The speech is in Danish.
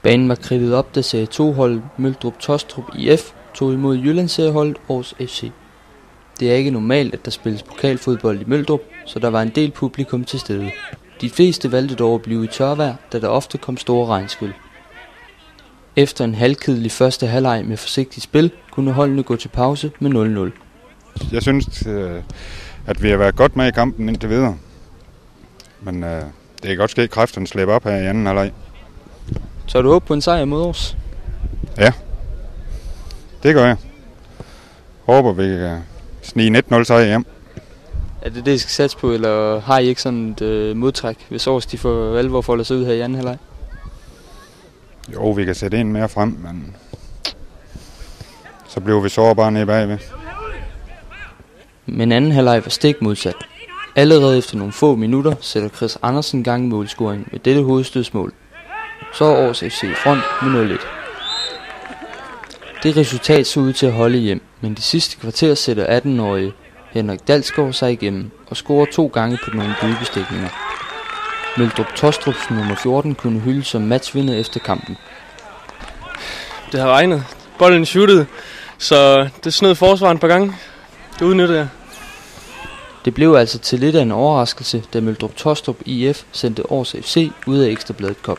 Banen var kridtet op, da serie 2-holdet Møldrup Taastrup IF tog imod Jyllandsserieholdet Aars FC. Det er ikke normalt, at der spilles pokalfodbold i Møldrup, så der var en del publikum til stede. De fleste valgte dog at blive i tørvejr, da der ofte kom store regnskyl. Efter en halvkedelig første halvleg med forsigtigt spil, kunne holdene gå til pause med 0-0. Jeg synes, at vi har været godt med i kampen indtil videre. Men det kan godt ske, at kræfterne slipper op her i anden halvleg. Så du håb på en sejr mod Aars? Ja, det gør jeg. Håber, vi kan snige 1-0 sejr hjem. Er det det, I skal satse på, eller har I ikke sådan et modtræk, hvis Aars de for alvor folder sig ud her i anden halvleg? Jo, vi kan sætte en mere frem, men så bliver vi sårbare nede bagved. Men anden halvleg var stik modsat. Allerede efter nogle få minutter sætter Chris Andersen gang i målscoring med dette hovedstødsmål. Så er Aars FC i front med 0-1. Det resultat så ud til at holde hjem, men det sidste kvarter sætter 18-årige Henrik Dalsgaard sig igennem og scorer 2 gange på nogle dybestikninger. Møldrup Taastrups nummer 14 kunne hyldes som matchvinder efter kampen. Det har regnet. Bolden shootede, så det snød forsvaren på gange. Det udnyttede jeg. Det blev altså til lidt af en overraskelse, da Møldrup Taastrup IF sendte Aars FC ud af Ekstra Bladet Cup.